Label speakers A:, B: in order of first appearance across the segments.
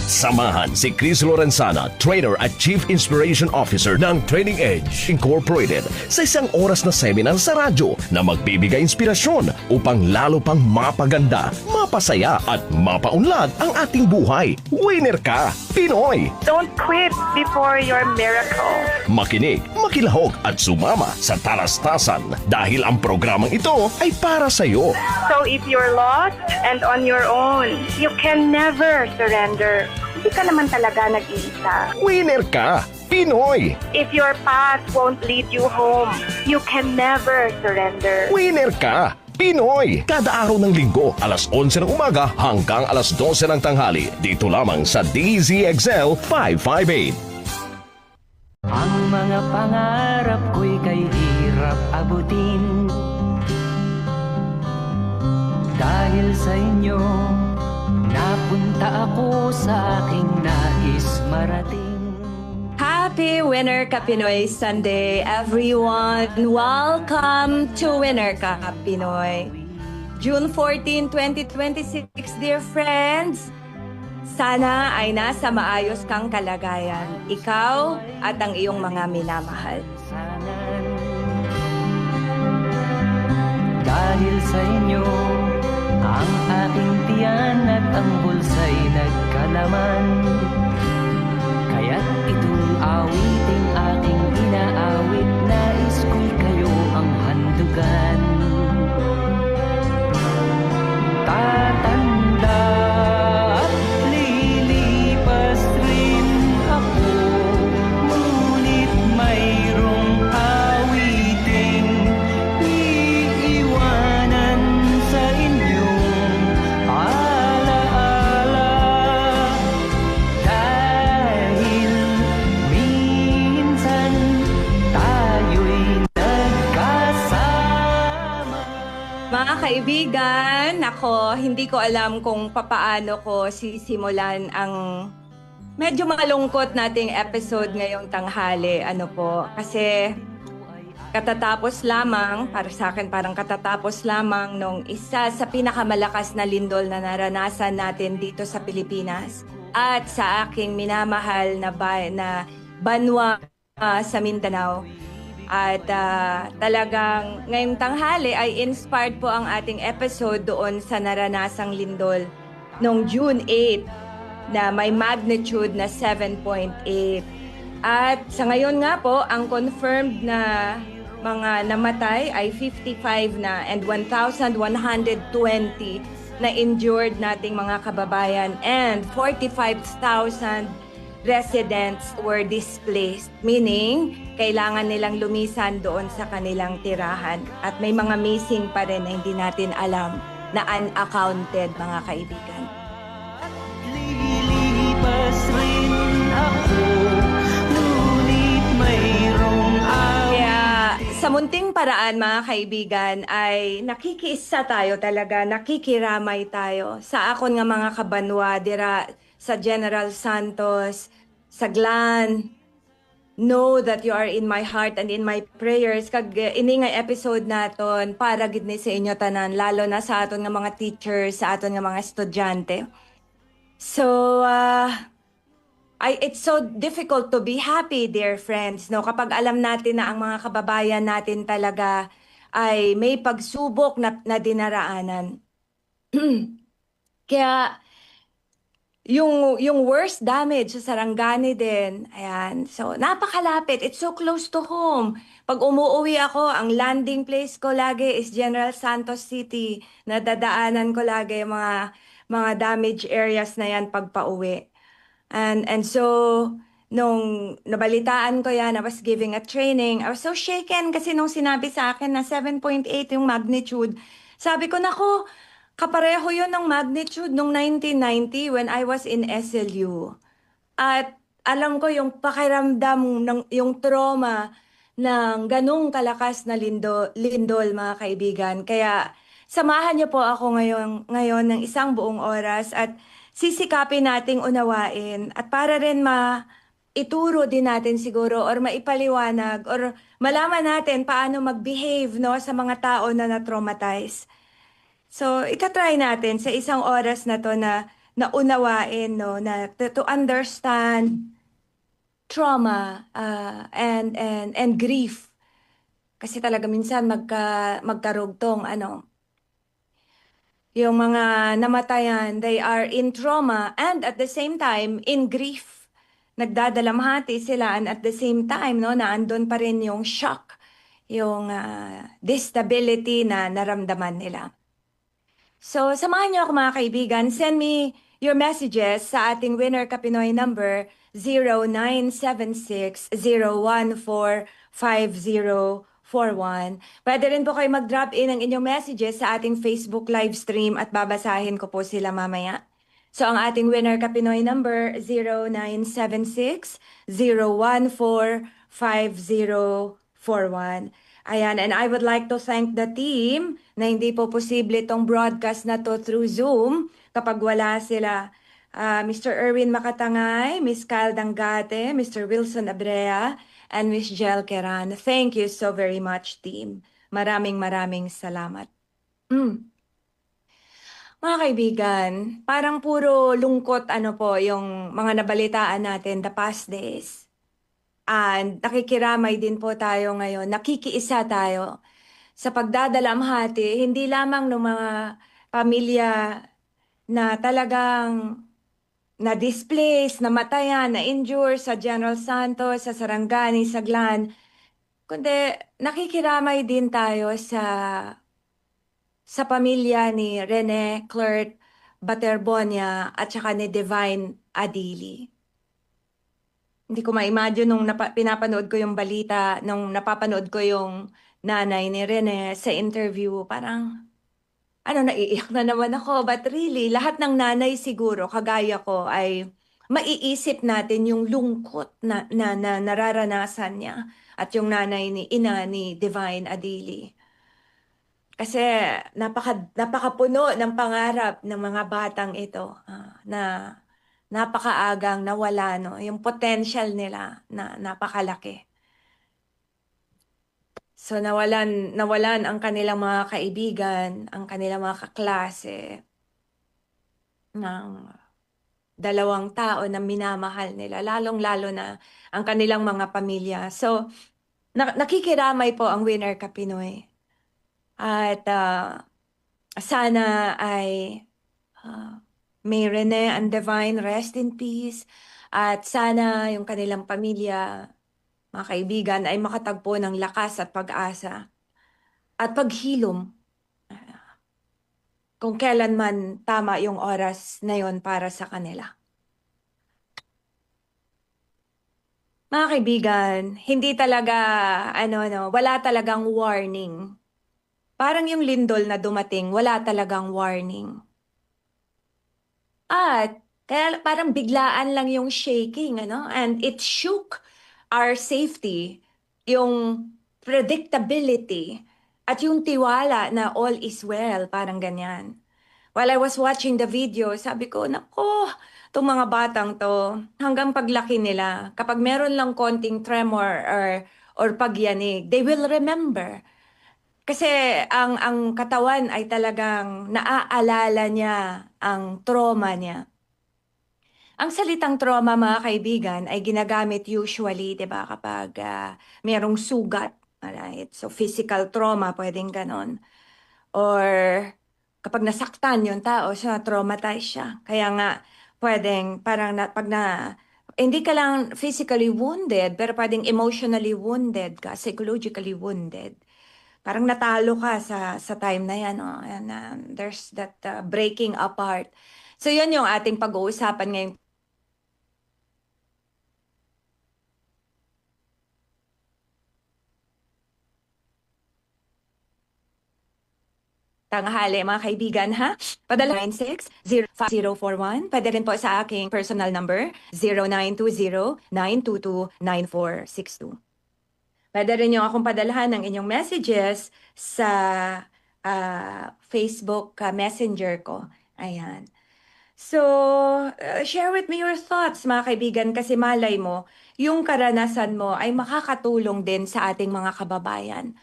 A: Samahan si Chris Lorenzana, trainer at Chief Inspiration Officer ng Training Edge Incorporated sa isang oras na seminar sa radyo na magbibigay inspirasyon upang lalo pang mapaganda, mapasaya at mapaunlad ang ating buhay. Winner ka, Pinoy!
B: Don't quit before your miracle.
A: Makinig, makilahok at sumama sa talastasan dahil ang programang ito ay para sa iyo.
B: So if you're lost and on your own, you can never surrender. Hindi ka naman talaga nag-iisa.
A: Winner ka, Pinoy!
B: If your path won't lead you home, you can never surrender.
A: Winner ka, Pinoy! Kada araw ng linggo, alas 11 ng umaga hanggang alas 12 ng tanghali. Dito lamang sa DZXL 558.
C: Ang mga pangarap ko'y kay hirap abutin. Dahil sa inyo, napunta ako sa aking nais marating.
D: Happy Winner Ka Pinoy Sunday, everyone! Welcome to Winner Ka Pinoy. June 14, 2026, dear friends. Sana ay nasa maayos kang kalagayan, ikaw at ang iyong mga minamahal.
C: Dahil sa inyo, ang aking tiyan at ang bulsa'y nagkalaman. Kaya't itong awiting aking inaawit, nais ko'y kayo ang handugan. Tatanda at lilipas rin ako, ngunit mayroong awiting iiwanan sa inyong alaala. Dahil minsan tayo'y nagkasama.
D: Mga kaibigan, ako hindi ko alam kung papaano ko sisimulan ang medyo malungkot nating episode ngayong tanghali. Ano po, kasi katatapos lamang, para sa akin parang katatapos lamang nung isa sa pinakamalakas na lindol na naranasan natin dito sa Pilipinas at sa aking minamahal na banwa sa Mindanao. At talagang ngayong tanghali ay inspired po ang ating episode doon sa naranasang lindol noong June 8 na may magnitude na 7.8. At sa ngayon nga po, ang confirmed na mga namatay ay 55 na and 1,120 na injured nating mga kababayan and 45,000 residents were displaced, meaning kailangan nilang lumisan doon sa kanilang tirahan at may mga missing pa rin na hindi natin alam na unaccounted, mga kaibigan.
C: Lilipas rin ako, ngunit mayroong
D: Kaya sa munting paraan, mga kaibigan, ay nakikiisa tayo talaga, nakikiramay tayo sa akon nga mga kabanwa dira sa General Santos, sa Glan. Know that you are in my heart and in my prayers. Kag ini nga episode naton para gid ni sa inyo tanan, lalo na sa aton nga mga teachers, sa aton nga mga estudyante. So it's so difficult to be happy, dear friends, no? Kapag alam natin na ang mga kababayan natin talaga ay may pagsubok na dinaraanan. Kaya yung worst damage sa Sarangani din, ayan. So, napakalapit. It's so close to home. Pag umuwi ako, ang landing place ko lagi is General Santos City. Nadadaanan ko lagi mga damage areas na yan pag pauwi. And so, nung nabalitaan ko yan, I was giving a training. I was so shaken kasi nung sinabi sa akin na 7.8 yung magnitude. Sabi ko, naku, kapareho yun ng magnitude nung 1990 when I was in SLU. At alam ko yung pakiramdam, yung trauma ng ganung kalakas na lindol, mga kaibigan. Kaya samahan niyo po ako ngayon ng isang buong oras at sisikapin nating unawain at para rin ituro din natin siguro or maipaliwanag or malaman natin paano mag-behave, no, sa mga tao na na-traumatize. So, itatry natin sa isang oras na to na naunawain, no, na to understand trauma and grief. Kasi talaga minsan magkarugtong yung mga namatayan, they are in trauma and at the same time in grief. Nagdadalamhati sila and at the same time, no, na andun pa rin yung shock, yung disability na naramdaman nila. So, samahan niyo ako mga kaibigan. Send me your messages sa ating Winner Ka Pinoy number 0976-014-5041. Pwede rin po kayo mag-drop in ang inyong messages sa ating Facebook live stream at babasahin ko po sila mamaya. So, ang ating Winner Ka Pinoy number 0976-014-5041. Ayan, and I would like to thank the team na hindi po posible itong broadcast na to through Zoom kapag wala sila. Mr. Erwin Makatangay, Miss Kyle Dangate, Mr. Wilson Abrea, and Miss Jel Keran. Thank you so very much, team. Maraming salamat. Mga kaibigan, parang puro lungkot po yung mga nabalitaan natin the past days. And nakikiramay din po tayo ngayon, nakikiisa tayo sa pagdadalamhati, hindi lamang ng mga pamilya na talagang na-displace, namatayan, na-injure sa General Santos, sa Sarangani, sa Glan, kundi nakikiramay din tayo sa pamilya ni Rene Clert Baterbonia at saka ni Divine Adili. Hindi ko ma-imagine nung pinapanood ko yung balita, nung napapanood ko yung nanay ni Rene sa interview, parang, naiiyak na naman ako. But really, lahat ng nanay siguro, kagaya ko, ay maiisip natin yung lungkot na nararanasan niya at yung nanay ni Divine Adili. Kasi napakapuno ng pangarap ng mga batang ito na napakaagang nawala, no? Yung potential nila na napakalaki. So nawalan ang kanilang mga kaibigan, ang kanilang mga kaklase ng dalawang tao na minamahal nila, lalong-lalo na ang kanilang mga pamilya. So nakikiramay po ang Winner Ka Pinoy. At sana ay may Rene and Divine rest in peace. At sana yung kanilang pamilya, mga kaibigan, ay makatagpo ng lakas at pag-asa. At paghilom kung kailan man tama yung oras na yon para sa kanila. Mga kaibigan, hindi talaga, wala talagang warning. Parang yung lindol na dumating, wala talagang warning. At kaya parang biglaan lang yung shaking, and it shook our safety, yung predictability, at yung tiwala na all is well, parang ganyan. While I was watching the video, sabi ko, nako, itong mga batang to, hanggang paglaki nila, kapag meron lang konting tremor or pagyanig, they will remember. Kasi ang katawan ay talagang naaalala niya ang trauma niya. Ang salitang trauma, mga kaibigan, ay ginagamit usually, 'di ba, kapag merong sugat, right? So physical trauma, pwedeng ganon. Or kapag nasaktan yung tao, siya traumatized siya. Kaya nga pwedeng parang hindi ka lang physically wounded, pero pwedeng emotionally wounded ka, psychologically wounded. Parang natalo ka sa time na yan, no? And there's that breaking apart. So yun yung ating pag-uusapan ngayon. Tanghali, mga kaibigan, ha? Padala 96-05041. Pwede rin po sa aking personal number, 0920-922-9462. Pwede rin yung akong padalhan ng inyong messages sa Facebook Messenger ko. Ayan. So, share with me your thoughts, mga kaibigan, kasi malay mo, yung karanasan mo ay makakatulong din sa ating mga kababayan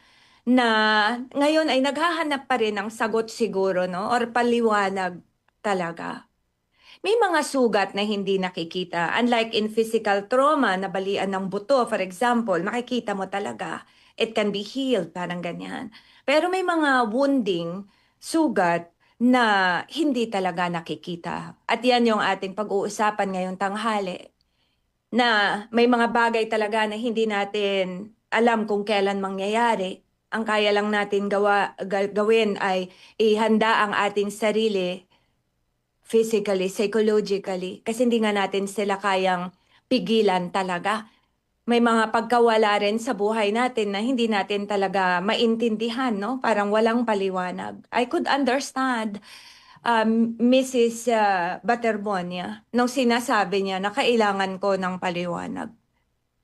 D: na ngayon ay naghahanap pa rin ng sagot siguro, no? Or paliwanag talaga. may mga sugat na hindi nakikita. Unlike in physical trauma, nabalian ng buto, for example, makikita mo talaga. It can be healed, parang ganyan. Pero may mga wounding, sugat, na hindi talaga nakikita. At yan yung ating pag-uusapan ngayong tanghali. Na may mga bagay talaga na hindi natin alam kung kailan mangyayari. Ang kaya lang natin gawin ay ihanda ang ating sarili physically, psychologically, kasi hindi nga natin sila kayang pigilan talaga. May mga pagkawala rin sa buhay natin na hindi natin talaga maintindihan, no? Parang walang paliwanag. I could understand Mrs. Baterbonia nung sinasabi niya na kailangan ko ng paliwanag.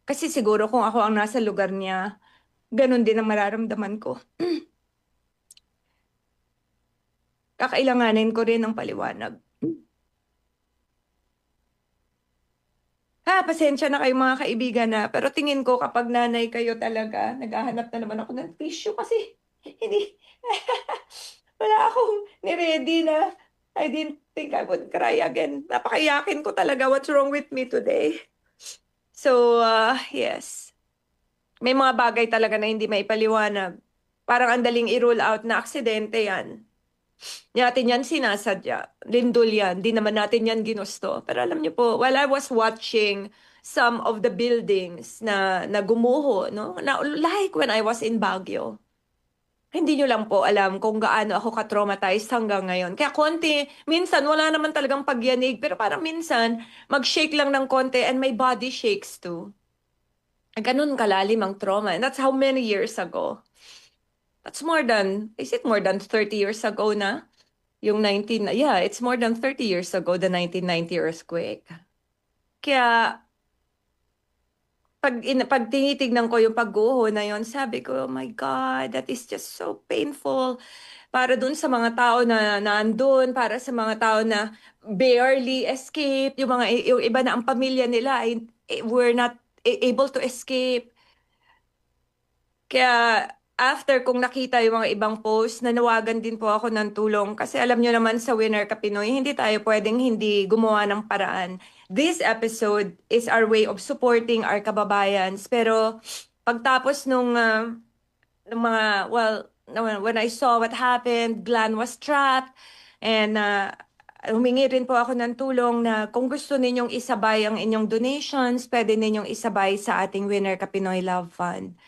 D: Kasi siguro kung ako ang nasa lugar niya, ganun din ang mararamdaman ko. Kakailanganin ko rin ng paliwanag. Pasensya na kayo mga kaibigan na, pero tingin ko kapag nanay kayo talaga, naghahanap na naman ako ng tissue kasi hindi, wala akong niready na. I didn't think I would cry again. Napakayakin ko talaga. What's wrong with me today? So, yes. May mga bagay talaga na hindi maipaliwanag. Parang ang daling i-rule out na aksidente yan. Di natin yan sinasadya. Lindol yan. Di naman natin yan ginusto. Pero alam niyo po, while I was watching some of the buildings na gumuho, no? Na, like when I was in Baguio, hindi nyo lang po alam kung gaano ako ka-traumatized hanggang ngayon. Kaya konti, minsan wala naman talagang pagyanig, pero parang minsan mag-shake lang ng konti and my body shakes too. Ganun kalalim ang trauma. And that's how many years ago. That's more than, is it more than 30 years ago na? Yung it's more than 30 years ago, the 1990 earthquake. Kaya, pag tinitignan ko yung pagguho na yon, sabi ko, oh my God, that is just so painful. Para dun sa mga tao na nandun, para sa mga tao na barely escape, yung iba na ang pamilya nila ay were not able to escape. Kaya after kong nakita yung mga ibang post, nanawagan din po ako ng tulong kasi alam nyo naman sa Winner Ka Pinoy, hindi tayo pwedeng hindi gumawa ng paraan. This episode is our way of supporting our kababayans. Pero pagtapos nung mga, well, when I saw what happened, Glenn was trapped, and humingi rin po ako ng tulong na kung gusto ninyong isabay ang inyong donations, pwede ninyong isabay sa ating Winner Ka Pinoy Love Fund.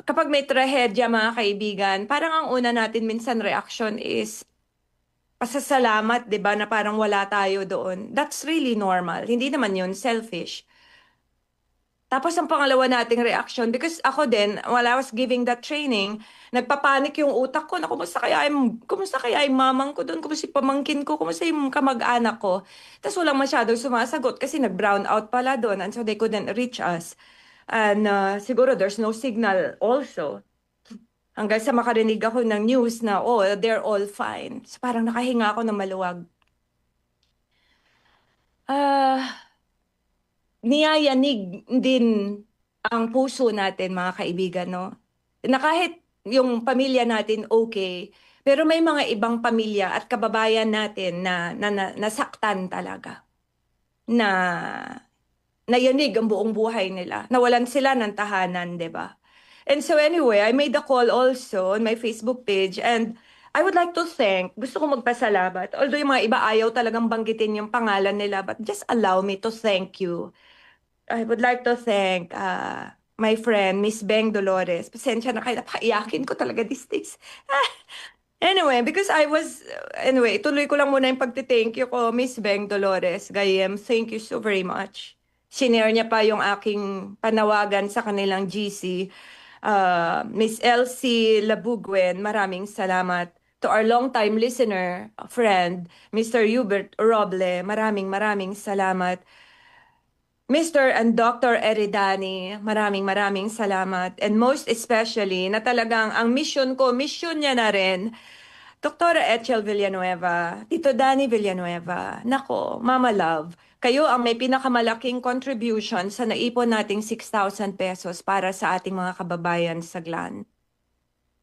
D: Kapag may trahedya mga kaibigan, parang ang una natin minsan reaction is pasasalamat, 'di ba, na parang wala tayo doon. That's really normal. Hindi naman 'yun selfish. Tapos ang pangalawa nating reaction, because ako din, while I was giving that training, nagpapanik yung utak ko na kumusta kaya yung mamang ko doon, kumusta yung pamangkin ko, kumusta yung kamag-anak ko. Tapos walang masyadong sumasagot kasi nag-brown out pala doon and so they couldn't reach us. And siguro there's no signal also. Hanggang sa makarinig ako ng news na, oh, they're all fine. So parang nakahinga ako ng maluwag. Niyayanig din ang puso natin, mga kaibigan, no? Na kahit yung pamilya natin okay, pero may mga ibang pamilya at kababayan natin na nasaktan talaga. Na nayanig ang buong buhay nila. Nawalan sila ng tahanan, 'di ba? And so anyway, I made a call also on my Facebook page and I would like to gusto ko magpasalamat. Although yung mga iba ayaw talagang banggitin yung pangalan nila, but just allow me to thank you. I would like to thank my friend, Miss Beng Dolores. Pasensya na kayo, napaiyakin ko talaga these days. Anyway, because tuloy ko lang muna yung pagti-thank you ko, Miss Beng Dolores. Gayem, thank you so very much. Sinare niya pa yung aking panawagan sa kanilang GC. Miss Elsie Labuguen, maraming salamat. To our long-time listener, friend, Mr. Hubert Roble, maraming salamat. Mr. and Dr. Eridani, maraming salamat. And most especially, na talagang ang mission niya na rin, Dr. Etchel Villanueva, Tito Danny Villanueva, nako, Mama Love, kayo ang may pinakamalaking contribution sa naipon nating 6,000 pesos para sa ating mga kababayan sa GLAN.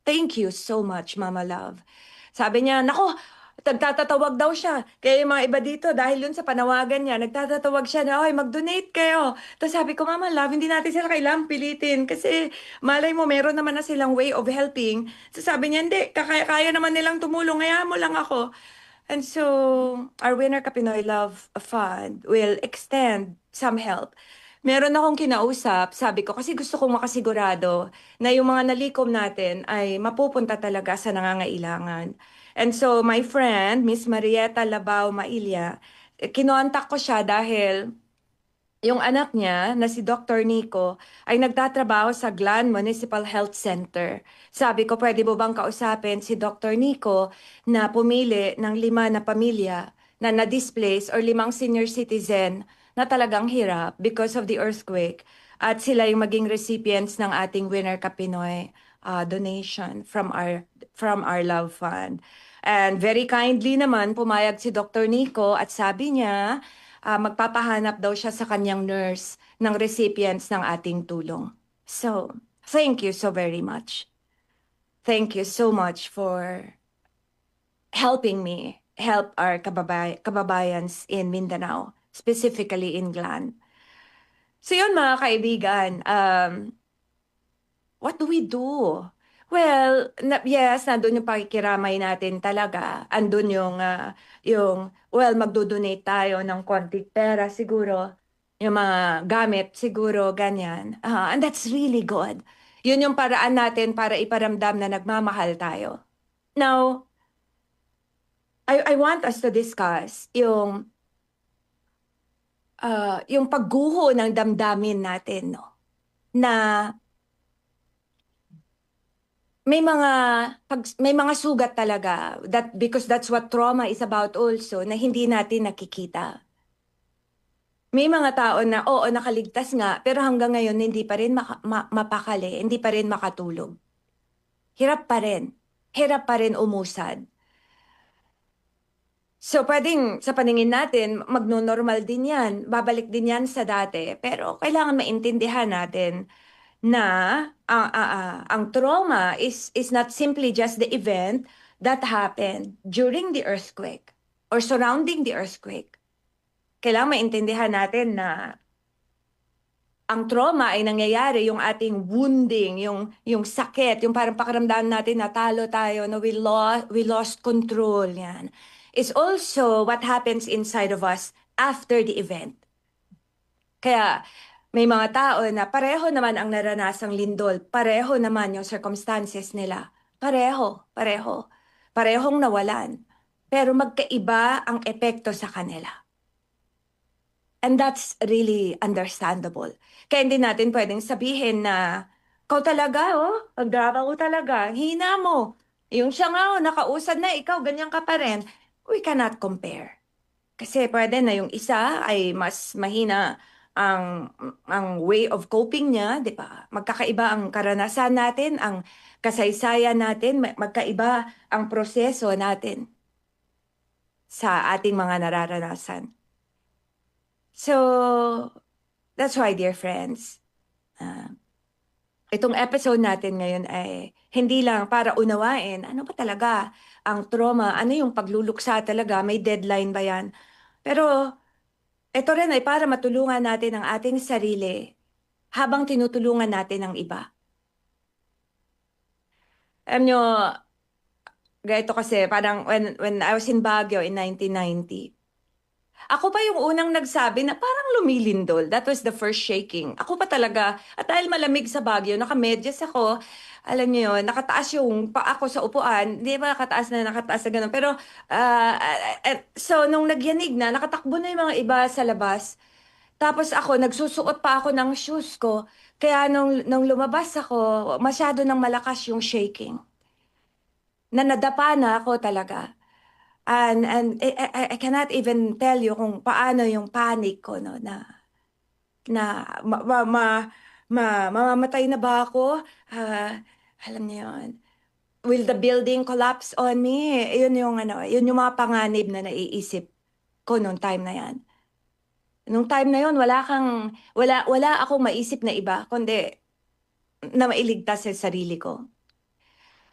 D: Thank you so much, Mama Love. Sabi niya, nako, Nagtatatawag daw siya. Kaya yung mga iba dito, dahil yun sa panawagan niya, nagtatatawag siya na, "Oy, mag-donate kayo." Tapos sabi ko, "Mama, love, hindi natin sila kailangang pilitin. Kasi malay mo, meron naman na silang way of helping." So sabi niya, "Hindi, kaya naman nilang tumulong. Hayaan mo lang ako." And so, our Winner ka Pinoy Love Fund will extend some help. Meron akong kinausap, sabi ko, kasi gusto kong makasigurado na yung mga nalikom natin ay mapupunta talaga sa nangangailangan. And so, my friend, Miss Marieta Labao Mailia, kinontak ko siya dahil yung anak niya na si Dr. Nico ay nagtatrabaho sa Glan Municipal Health Center. Sabi ko, pwede mo bang kausapin si Dr. Nico na pumili ng 5 na pamilya na na-displace or 5 senior citizen na talagang hirap because of the earthquake at sila yung maging recipients ng ating Winner ka Pinoy donation from our Love Fund. And very kindly naman pumayag si Dr. Nico at sabi niya magpapahanap daw siya sa kanyang nurse ng recipients ng ating tulong. So, thank you so very much. Thank you so much for helping me help our kababayans in Mindanao, specifically in Glan. So yun mga kaibigan, what do we do? Well, yes, nandun yung pakikiramay natin talaga. Andun well, magdodonate tayo ng konting pera siguro. Yung mga gamit siguro, ganyan. And that's really good. Yun yung paraan natin para iparamdam na nagmamahal tayo. Now, I want us to discuss yung pagguho ng damdamin natin, no? Na may mga sugat talaga because that's what trauma is about also, na hindi natin nakikita. May mga tao na oo, nakaligtas nga pero hanggang ngayon hindi pa rin mapakali, hindi pa rin makatulog. Hirap pa rin umusad. So pwedeng sa paningin natin magno-normal din 'yan, babalik din 'yan sa dati, pero kailangan maintindihan natin na ang trauma is not simply just the event that happened during the earthquake or surrounding the earthquake. Kailangan maintindihan natin na ang trauma ay nangyayari, yung ating wounding, yung sakit, yung parang pakiramdam natin na talo tayo, no, we lost control, yan. It's also what happens inside of us after the event. Kaya may mga tao na pareho naman ang naranasang lindol, pareho naman yung circumstances nila. Parehong nawalan. Pero magkaiba ang epekto sa kanila. And that's really understandable. Kaya hindi natin pwedeng sabihin na, ikaw talaga, ang drama ko talaga, hina mo. Yung siya nga, nakausad na, ikaw, ganyan ka pa rin. We cannot compare. Kasi pwede na yung isa ay mas mahina ang way of coping niya, di ba? Magkakaiba ang karanasan natin, ang kasaysayan natin, magkaiba ang proseso natin sa ating mga nararanasan. So, that's why, dear friends, itong episode natin ngayon ay hindi lang para unawain, ano ba talaga ang trauma, ano yung pagluluksa talaga, may deadline ba yan? Pero, ito rin ay para matulungan natin ang ating sarili habang tinutulungan natin ang iba. Alam nyo, ganito kasi, parang when I was in Baguio in 1990, ako pa yung unang nagsabi na parang lumilindol. That was the first shaking. Ako pa talaga, at dahil malamig sa Baguio, nakamedyas ako, alam niyo yun, nakataas yung pa ako sa upuan, hindi ba nakataas na gano'n. Pero, so, nung nagyanig na, nakatakbo na yung mga iba sa labas. Tapos ako, nagsusuot pa ako ng shoes ko. Kaya nung lumabas ako, masyado nang malakas yung shaking. Na nadapa na ako talaga. And I cannot even tell you kung paano yung panic ko, no, na mamamatay na ba ako? Alam niyo yun. Will the building collapse on me? Yun yung mga panganib na naiisip ko nung time na yan. Nung time na yun, wala akong maisip na iba, kundi na mailigtas sa sarili ko.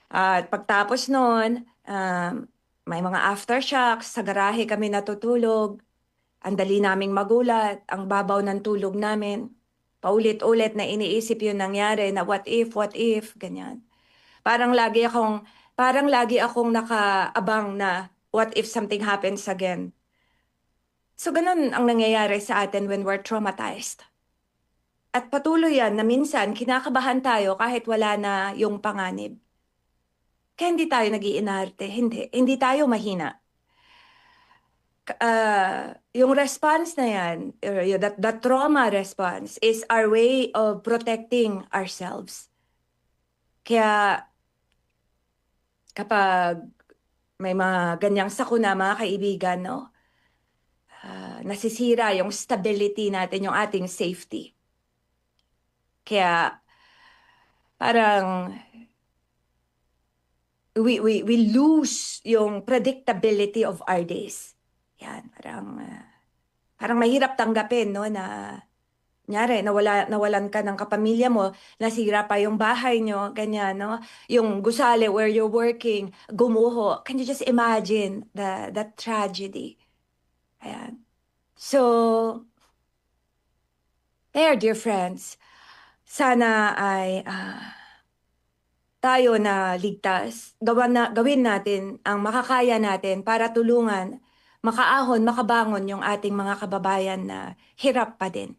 D: At pagtapos noon, may mga aftershocks, sa garahe kami natutulog, ang dali naming magulat, ang babaw ng tulog namin. Paulit-ulit na iniisip yung nangyari na what if, ganyan. Parang lagi akong nakaabang na what if something happens again. So ganun ang nangyayari sa atin when we're traumatized. At patuloy yan na minsan kinakabahan tayo kahit wala na yung panganib. Kaya hindi tayo nag-iinarte, hindi tayo mahina. Yung response na yan, that trauma response is our way of protecting ourselves. Kaya kapag may mga ganyang sakuna, mga kaibigan, no? Nasisira yung stability natin, yung ating safety. Kaya parang we lose yung predictability of our days. Yan, parang mahirap tanggapin, no, na kunyari, nawalan ka ng kapamilya mo, nasira pa yung bahay nyo, ganyan, no? Yung gusali where you're working, gumuho. Can you just imagine that tragedy? Ayan. So, there, dear friends, sana ay tayo na ligtas. Gawin natin ang makakaya natin para tulungan, makaahon, makabangon yung ating mga kababayan na hirap pa din.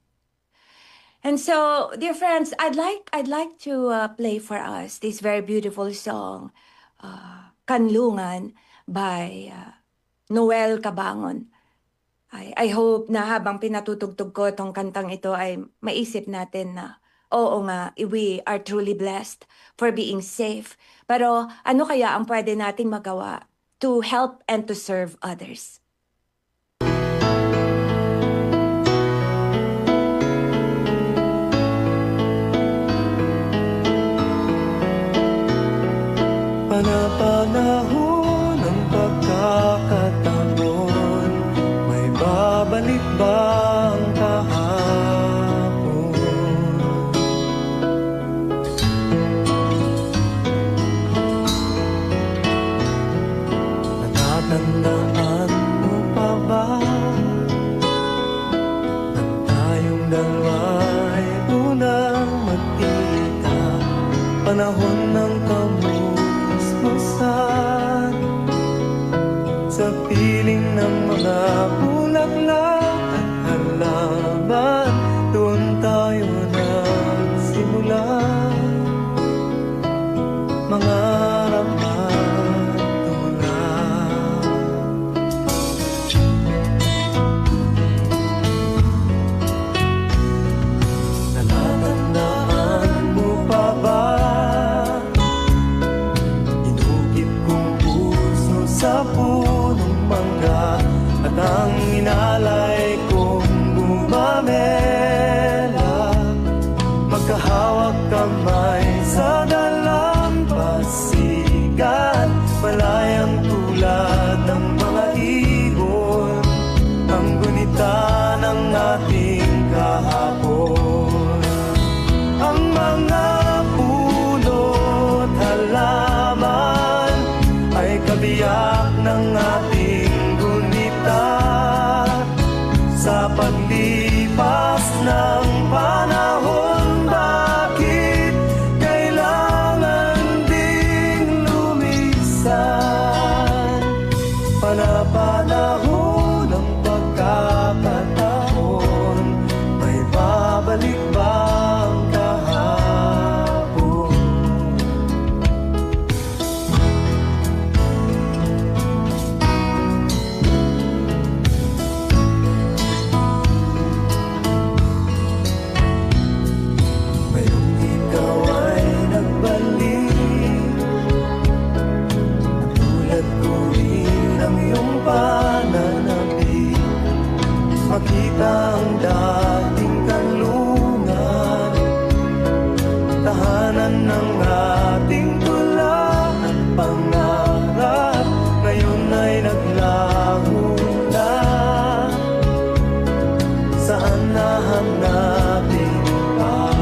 D: And so, dear friends, I'd like to play for us this very beautiful song, Kanlungan by Noel Cabangon. I hope na habang pinatutugtog ko itong kantang ito ay maisip natin na oo nga, we are truly blessed for being safe. Pero ano kaya ang pwede nating magawa to help and to serve others?
E: Panahon ng pagkakataon, may babalik ba ang kahapon? Natatandaan mo pa ba nang tayong dalawa'y unang magkita? Panahon ng kamusmusan sa piling ng mga bulaklak at halaman, doon tayo nagsimula. Mangarap at tulad, natatandaan mo pa ba? Inukit kong puso sa punong mangga at ang inalay kong bumamela, magkahawak kamay sa dalampasigan, malayang tulad ng mga ibon, ang gunita ng ating kahapon. Ang mga puno't halaman ay kabiyak ng ating gunita sa paglipas ng panahon. Bakit kailangan ding lumisan? Panahon ng pagkakataon, may babalik ba ang kahapon? Ngayong ikaw ay nagbalik, tulad ko rin ang iyong pananabik, makita ang dating kanlungan, tahanan ng ating tula at pangarap, ngayon ay naglaho na. Saan nahanapin pa?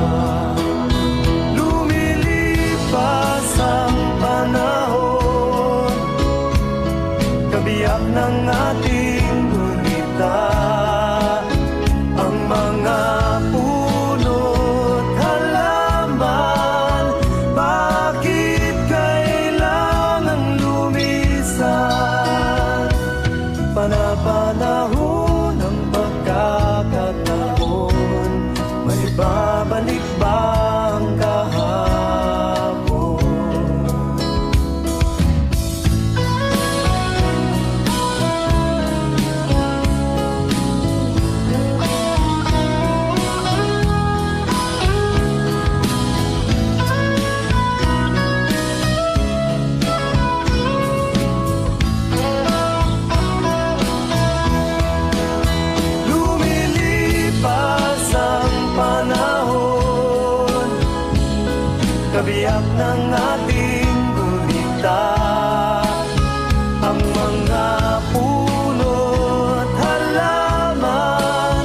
E: Lumilipas ang panahon, Iyak ng ating gulita, ang mga puno't halaman.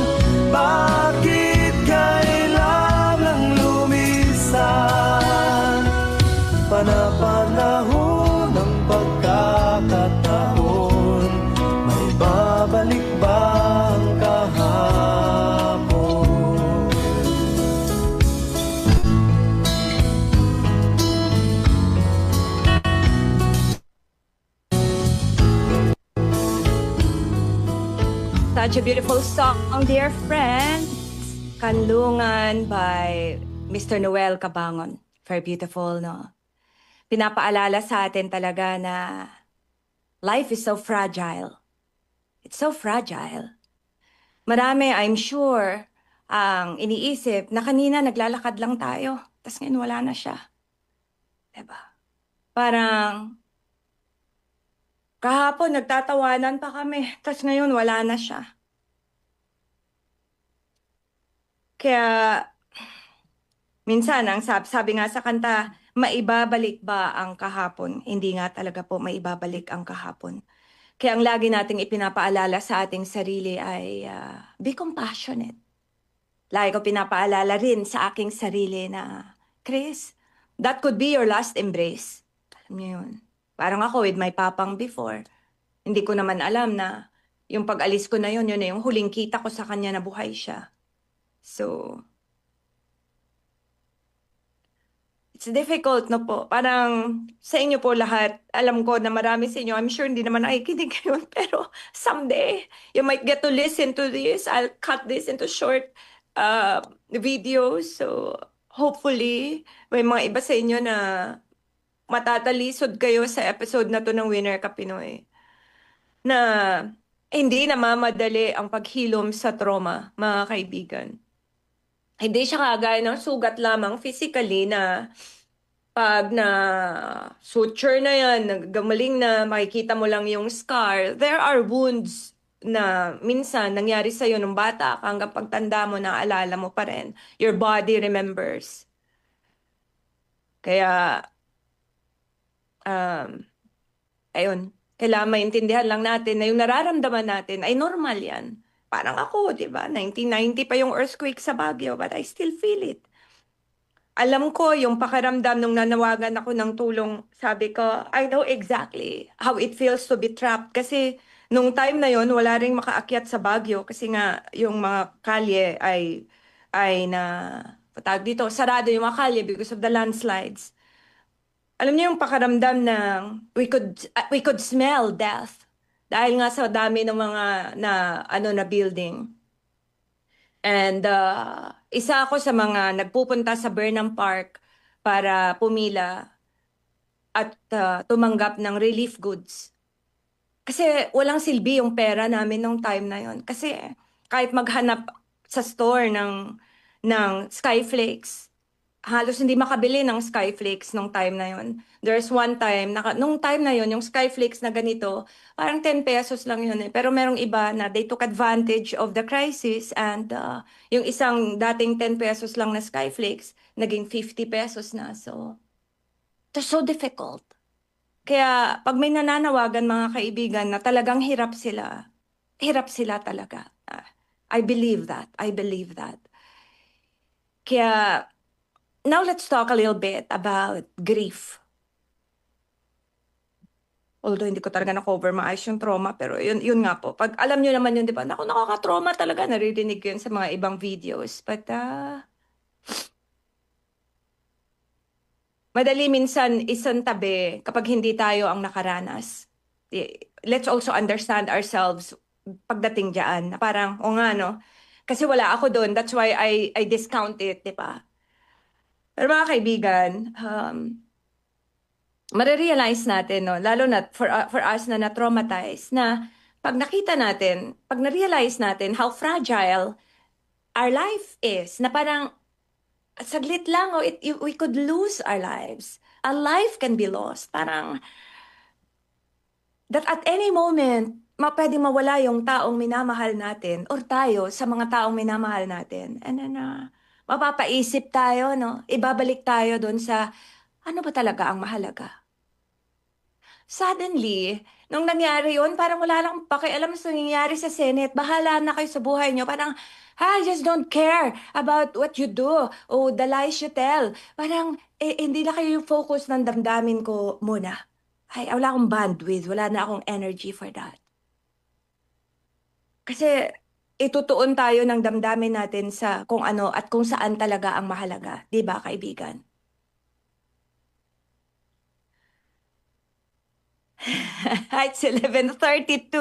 E: Bakit kailangang lumisan? Panapanahon ng pagkakataon, may babalik ba ang kahapon?
D: Such a beautiful song, dear friends. Kanlungan by Mr. Noel Cabangon. Very beautiful, no? Pinapaalala sa atin talaga na life is so fragile. It's so fragile. Marami, I'm sure, ang iniisip na kanina naglalakad lang tayo, tas ngayon wala na siya. Diba? Parang kahapon nagtatawanan pa kami, tas ngayon wala na siya. Kaya minsan, ang sabi nga sa kanta, maibabalik ba ang kahapon? Hindi nga talaga po maibabalik ang kahapon. Kaya ang lagi nating ipinapaalala sa ating sarili ay be compassionate. Lagi ko pinapaalala rin sa aking sarili na, Chris, that could be your last embrace. Alam niyo yun. Parang ako with my papang before. Hindi ko naman alam na yung pag-alis ko na yun na yung huling kita ko sa kanya na buhay siya. So, it's difficult, no po? Parang sa inyo po lahat, alam ko na marami sa inyo, I'm sure hindi naman nakikinig kayo, pero someday, you might get to listen to this. I'll cut this into short videos. So, hopefully, may mga iba sa inyo na matatalisod kayo sa episode na to ng Winner Ka Pinoy. Na hindi namamadali ang paghilom sa trauma, mga kaibigan. Hindi siya kagaya ng sugat lamang physically na pag na suture na yan, nagagaling na, makikita mo lang yung scar. There are wounds na minsan nangyari sa'yo nung bata ka hanggang pagtanda mo, naalala mo pa rin. Your body remembers. Kaya, ayun, kailangan maintindihan lang natin na yung nararamdaman natin ay normal yan. Parang ako, di ba? 1990 pa yung earthquake sa Baguio, but I still feel it. Alam ko yung pakiramdam nung nanawagan ako ng tulong, sabi ko, I know exactly how it feels to be trapped. Kasi nung time na yon wala ring makaakyat sa Baguio kasi nga yung mga kalye ay na, patag dito, sarado yung mga kalye because of the landslides. Alam niyo yung pakiramdam na we could smell death dahil nga sa dami ng mga na building. And isa ako sa mga nagpupunta sa Burnham Park para pumila at tumanggap ng relief goods. Kasi walang silbi yung pera namin nung time na yon. Kasi kahit maghanap sa store ng Skyflakes, halos hindi makabili ng Skyflakes nung time na yon. There's one time, nung time na yon yung Skyflakes na ganito, parang 10 pesos lang yun eh. Pero merong iba na they took advantage of the crisis and yung isang dating 10 pesos lang na Skyflakes, naging 50 pesos na. So, it's so difficult. Kaya pag may nananawagan mga kaibigan na talagang hirap sila talaga. I believe that. I believe that. Kaya, now let's talk a little bit about grief. Although hindi ko talaga na-cover maayos yung trauma, pero yun nga po. Pag alam nyo naman yun, di ba? Naku, nakaka-trauma talaga. Naririnig ko yun sa mga ibang videos. But, madali minsan isang tabi kapag hindi tayo ang nakaranas. Let's also understand ourselves pagdating dyan. Na parang, o nga, no? Kasi wala ako doon. That's why I discount it, di ba? Pero mga kaibigan, marirealize natin, no, lalo na for us na na-traumatize, na pag nakita natin, pag na-realize natin how fragile our life is, na parang saglit lang, we could lose our lives. A life can be lost. Parang that at any moment, pwedeng mawala yung taong minamahal natin or tayo sa mga taong minamahal natin. And then, mapapaisip tayo, no? Ibabalik tayo doon sa Ano ba talaga ang mahalaga? Suddenly, nung nangyari yun, parang wala lang pakialam sa nangyayari sa Senate. Bahala na kayo sa buhay nyo. Parang, I just don't care about what you do o the lies you tell. Parang, hindi na kayo yung focus ng damdamin ko muna. Ay, wala akong bandwidth. Wala na akong energy for that. Kasi, itutuon tayo ng damdamin natin sa kung ano at kung saan talaga ang mahalaga. Di ba, kaibigan? It's 11:32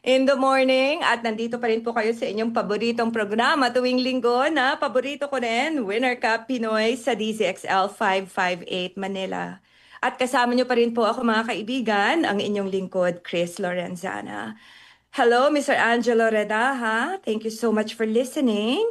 D: in the morning at nandito pa rin po kayo sa inyong paboritong programa tuwing linggo na paborito ko rin, Winner Cup Pinoy sa DZXL 558 Manila. At kasama niyo pa rin po ako mga kaibigan, ang inyong lingkod, Chris Lorenzana. Hello, Mr. Angelo Redaha. Thank you so much for listening.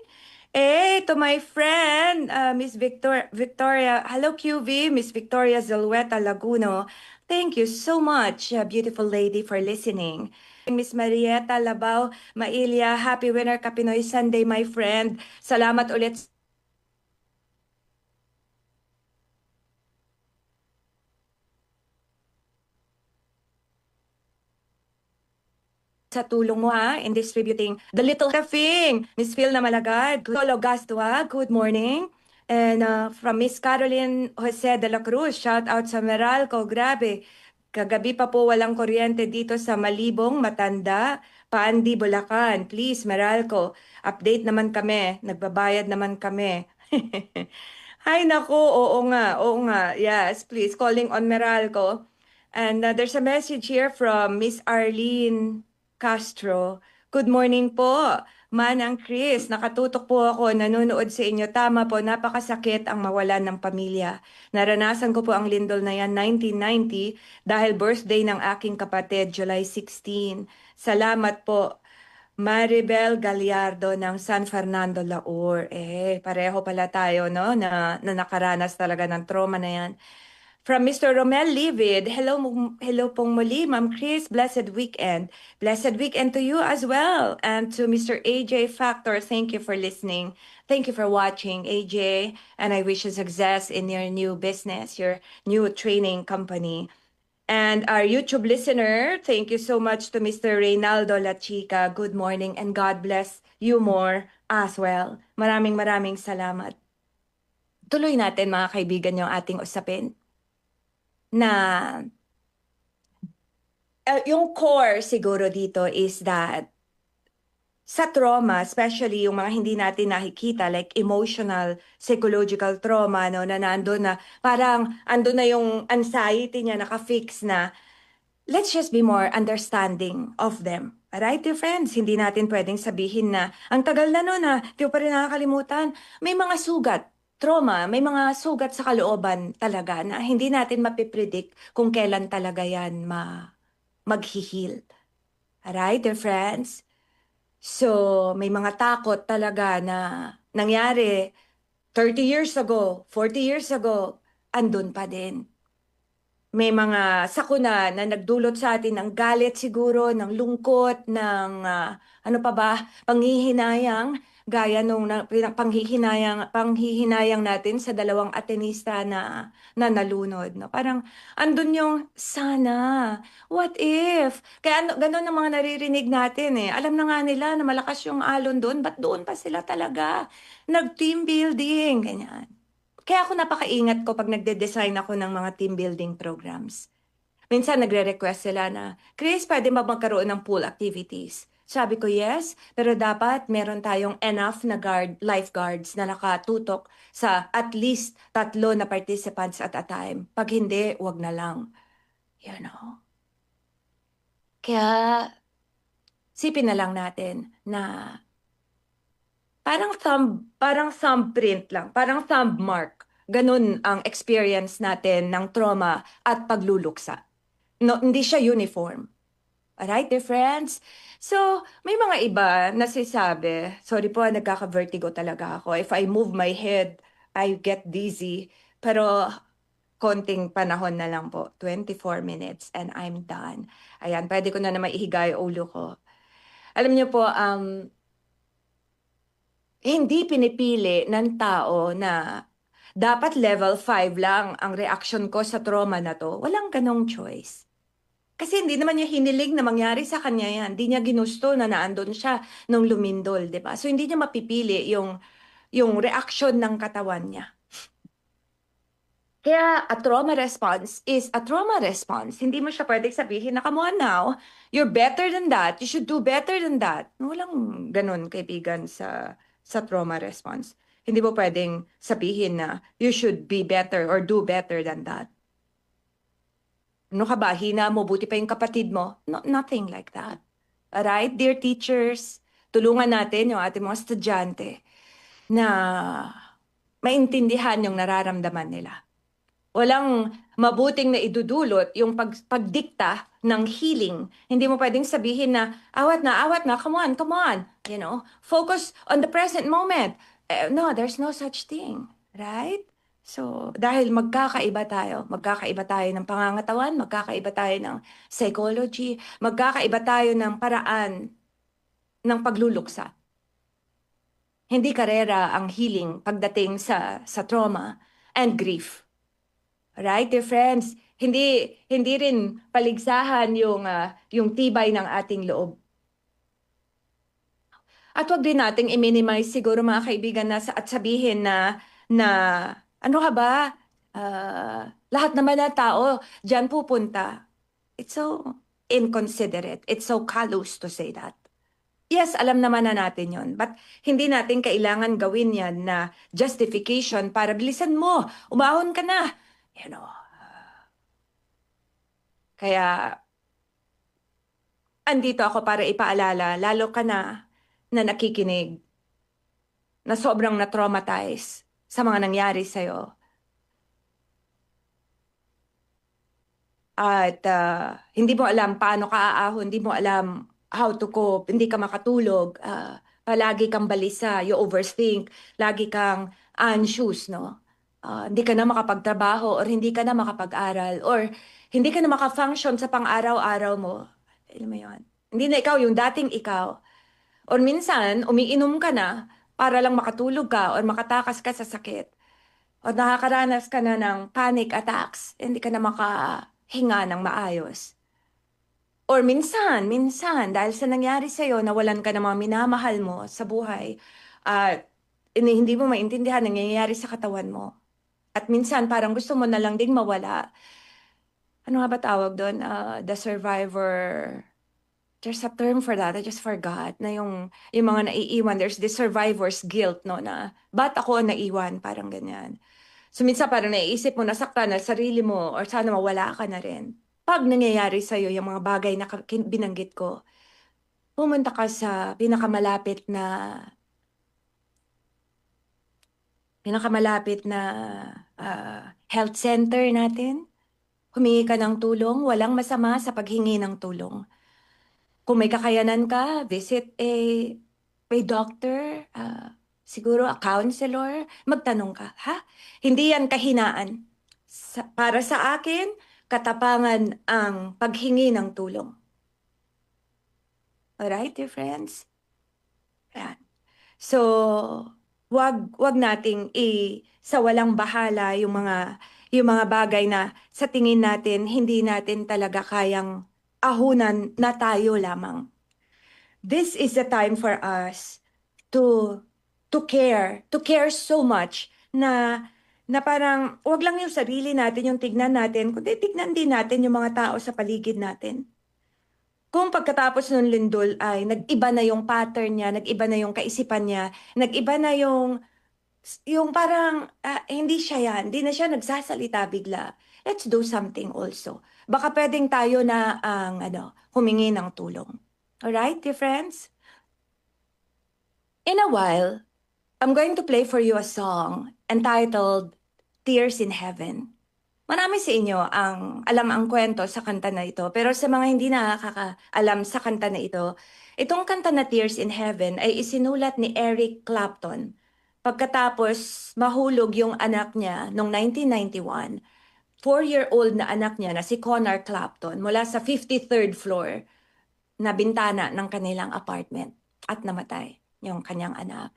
D: To my friend, Miss Victoria. Hello, QV, Miss Victoria Zulueta Laguno. Thank you so much, beautiful lady, for listening. Miss Marieta Labao Mailia, Happy Winner Cup Pinoy Sunday, my friend. Salamat ulit sa tulong mo in distributing the little caffeine. Miss Phil na Malagad, Lolo Gastua, good morning. And from Miss Caroline Jose de la Cruz, shout out sa Meralco, grabe. Kagabi pa po walang kuryente dito sa Malibong, Matanda, Pandi, Bulacan. Please, Meralco, update naman kami. Nagbabayad naman kami. Ay, naku, oo nga. Yes, please, calling on Meralco. And there's a message here from Miss Arlene Castro. Good morning po. Manang Chris, nakatutok po ako, nanonood sa inyo. Tama po, napakasakit ang mawalan ng pamilya. Naranasan ko po ang lindol na yan 1990 dahil birthday ng aking kapatid, July 16. Salamat po. Maribel Gallardo ng San Fernando, Laur. Pareho pala tayo, no? Na nakaranas talaga ng trauma na yan. From Mr. Romel Livid, hello pong muli, Ma'am Chris, blessed weekend. Blessed weekend to you as well. And to Mr. AJ Factor, thank you for listening. Thank you for watching, AJ. And I wish you success in your new business, your new training company. And our YouTube listener, thank you so much to Mr. Reynaldo La Chica. Good morning and God bless you more as well. Maraming salamat. Tuloy natin mga kaibigan yung ating usapin. Na yung core siguro dito is that sa trauma, especially yung mga hindi natin nakikita, like emotional, psychological trauma, no, na nandun na, parang andun na yung anxiety niya, nakafix na, let's just be more understanding of them. Alright, dear friends, hindi natin pwedeng sabihin na, ang tagal na no na, di ko pa rin nakakalimutan, may mga sugat. Trauma, may mga sugat sa kalooban talaga na hindi natin mapipredict kung kailan talaga yan maghihil. Alright, dear friends? So, may mga takot talaga na nangyari 30 years ago, 40 years ago, andun pa din. May mga sakuna na nagdulot sa atin ng galit siguro, ng lungkot, ng ano pa ba, panghihinayang, gaya nung panghihinayang natin sa dalawang Atenista na nalunod. No? Parang andun yung sana, what if? Kaya ganun ang mga naririnig natin eh. Alam na nga nila na malakas yung alon doon, ba't doon pa sila talaga? Nag-team building, ganyan. Kaya ako napakaingat ko pag nagde-design ako ng mga team building programs. Minsan nagre-request sila na, Chris, pwede ba magkaroon ng pool activities? Sabi ko, yes, pero dapat meron tayong enough na lifeguards na nakatutok sa at least 3 na participants at a time. Pag hindi, wag na lang. You know? Kaya, sipin na lang natin na parang thumbprint lang, parang thumb mark. Ganun ang experience natin ng trauma at pagluluksa. No, hindi siya uniform. Alright, dear friends? So, may mga iba na sinasabi, sorry po, nagkaka-vertigo talaga ako. If I move my head, I get dizzy. Pero, konting panahon na lang po, 24 minutes and I'm done. Ayan, pwede ko na maihiga yung ulo ko. Alam niyo po, hindi pinipili ng tao na dapat level 5 lang ang reaction ko sa trauma na to. Walang ganong choice. Kasi hindi naman niya hiniling na mangyari sa kanya yan. Hindi niya ginusto na naandun siya nung lumindol, di ba? So hindi niya mapipili yung reaction ng katawan niya. Kaya a trauma response is a trauma response. Hindi mo siya pwedeng sabihin na, come on now, you're better than that, you should do better than that. Walang ganun, kaibigan, sa trauma response. Hindi mo pwedeng sabihin na you should be better or do better than that. Ano ka ba? Hina mo, buti pa yung kapatid mo? No, nothing like that. Alright, dear teachers, tulungan natin yung ating mga estudyante na maintindihan yung nararamdaman nila. Walang mabuting na idudulot yung pagdikta ng healing. Hindi mo pwedeng sabihin na, awat na, come on. You know, focus on the present moment. No, there's no such thing. Right? So, dahil magkakaiba tayo ng pangangatawan, magkakaiba tayo ng psychology, magkakaiba tayo ng paraan ng pagluluksa. Hindi karera ang healing pagdating sa trauma and grief. Right, dear friends? Hindi rin paligsahan yung tibay ng ating loob. At wag din nating i-minimize siguro mga kaibigan at sabihin na ano ka ba? Lahat naman na tao diyan pupunta. It's so inconsiderate. It's so callous to say that. Yes, alam naman na natin yon. But hindi natin kailangan gawin yan na justification para bilisan mo. Umahon ka na. You know. Kaya andito ako para ipaalala, lalo ka na nakikinig, na sobrang na-traumatize sa mga nangyari sa'yo. At hindi mo alam paano ka aahon, hindi mo alam how to cope, hindi ka makatulog, palagi kang balisa, you overthink, lagi kang anxious, no? Hindi ka na makapagtrabaho or hindi ka na makapag-aral or hindi ka na makafunction sa pang-araw-araw mo. Alam mo yun? Hindi na ikaw yung dating ikaw. Or minsan, umiinom ka na para lang makatulog ka or makatakas ka sa sakit. O nakakaranas ka na ng panic attacks, hindi ka na makahinga ng maayos. Or minsan, dahil sa nangyari sa'yo, nawalan ka ng mga minamahal mo sa buhay at hindi mo maintindihan ang nangyayari sa katawan mo. At minsan, parang gusto mo na lang ding mawala. Ano nga ba tawag doon? The survivor. There's a term for that. I just forgot. Na yung mga naiiwan, there's the survivor's guilt, no? Na, ba't ako naiwan? Parang ganyan. So minsan parang naiisip mo, nasaktan na sarili mo or sana mawala ka na rin. Pag nangyayari sa'yo yung mga bagay na binanggit ko, pumunta ka sa pinakamalapit na health center natin. Humingi ka ng tulong, walang masama sa paghingi ng tulong. Kung may kakayanan ka, visit a doctor, siguro a counselor, magtanong ka, ha? Hindi yan kahinaan. Para sa akin, katapangan ang paghingi ng tulong. Alright, dear friends? Yan. So, wag nating sa walang bahala yung mga bagay na sa tingin natin hindi natin talaga kayang ahunan na tayo lamang. This is the time for us to care so much na parang wag lang yung sarili natin yung tignan natin, kundi tignan din natin yung mga tao sa paligid natin. Kung pagkatapos ng lindol ay nag-iba na yung pattern niya, nag-iba na yung kaisipan niya, nag-iba na yung parang hindi siya yan, hindi na siya nagsasalita bigla. Let's do something also. Baka pwedeng tayo na ang humingi ng tulong. Alright, dear friends? In a while, I'm going to play for you a song entitled Tears in Heaven. Marami sa inyo ang alam ang kwento sa kanta na ito, pero sa mga hindi nakakaalam sa kanta na ito, itong kanta na Tears in Heaven ay isinulat ni Eric Clapton pagkatapos mahulog yung anak niya noong 1991. 4-year-old na anak niya na si Connor Clapton mula sa 53rd floor na bintana ng kanilang apartment at namatay yung kanyang anak.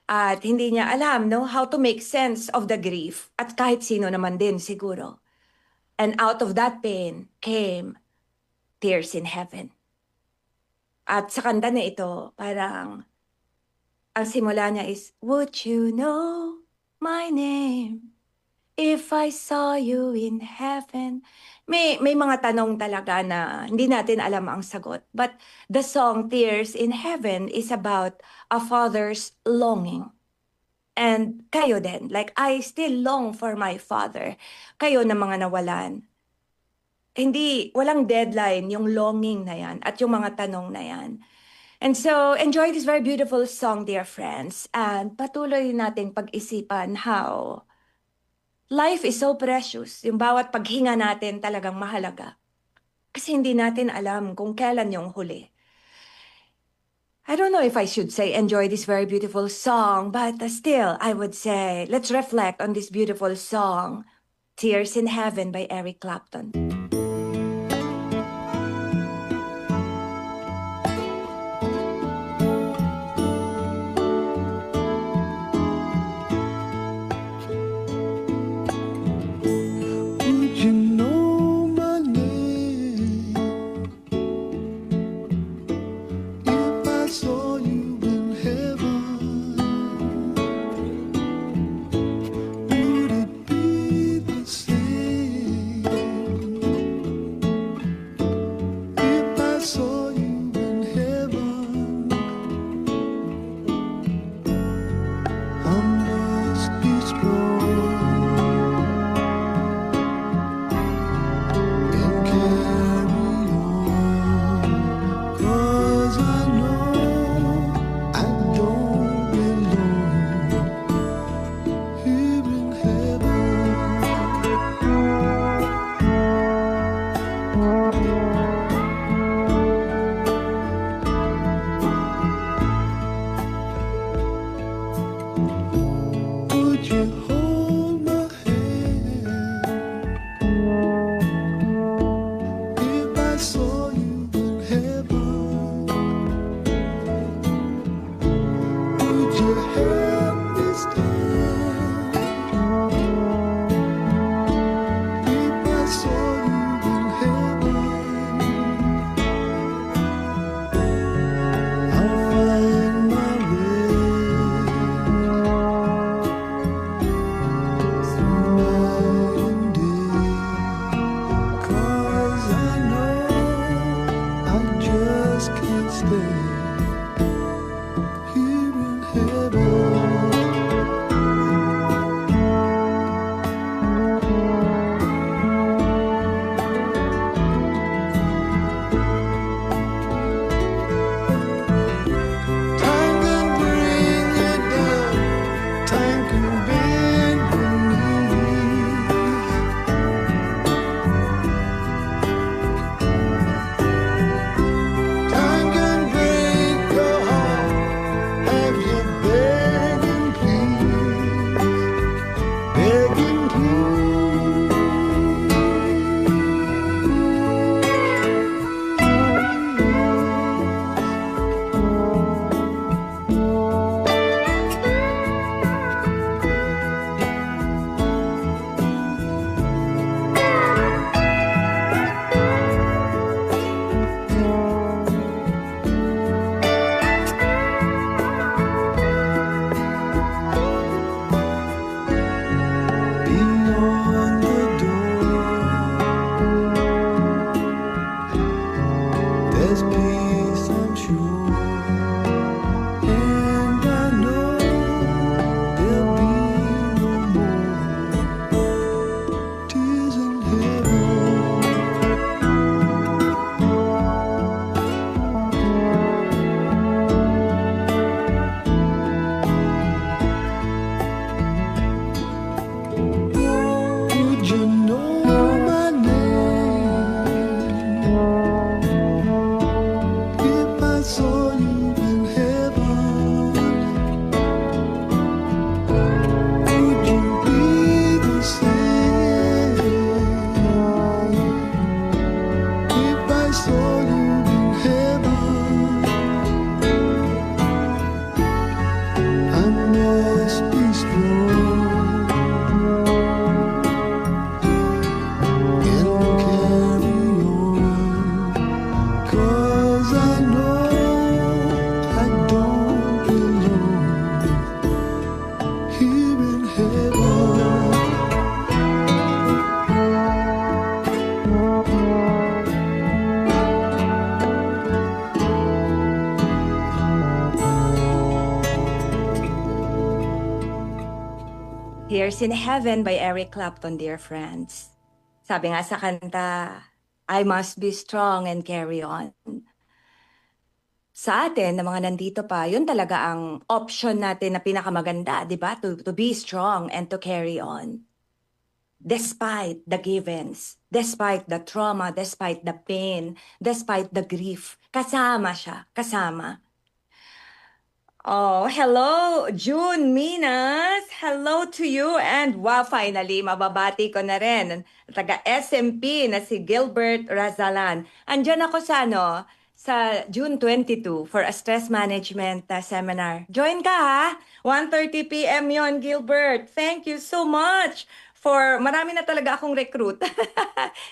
D: At hindi niya alam, no, how to make sense of the grief. At kahit sino naman din siguro. And out of that pain came Tears in Heaven. At sa kanta na ito, parang ang simula niya is, would you know my name if I saw you in heaven? May mga tanong talaga na hindi natin alam ang sagot. But the song Tears in Heaven is about a father's longing. And kayo din, like I still long for my father. Kayo na mga nawalan. Walang deadline yung longing na yan at yung mga tanong na yan. And so, enjoy this very beautiful song, dear friends. And patuloy nating pag-isipan how life is so precious. Yung bawat paghinga natin talagang mahalaga. Kasi hindi natin alam kung kailan yung huli. I don't know if I should say enjoy this very beautiful song, but still, I would say let's reflect on this beautiful song, Tears in Heaven by Eric Clapton.
E: Would you know my name if I saw you in heaven? Would it be the same
D: Tears in Heaven by Eric Clapton, dear friends. Sabi nga sa kanta, I must be strong and carry on. Sa atin, na mga nandito pa, yun talaga ang option natin na pinakamaganda, di ba? To be strong and to carry on. Despite the givens, despite the trauma, despite the pain, despite the grief, kasama siya, kasama. Oh, hello, June Minas. Hello to you. And wow, finally, mababati ko na rin. Taga SMP na si Gilbert Razalan. Andyan ako sa June 22 for a stress management seminar. Join ka ha? 1:30 p.m. yon, Gilbert. Thank you so much for marami na talaga akong recruit.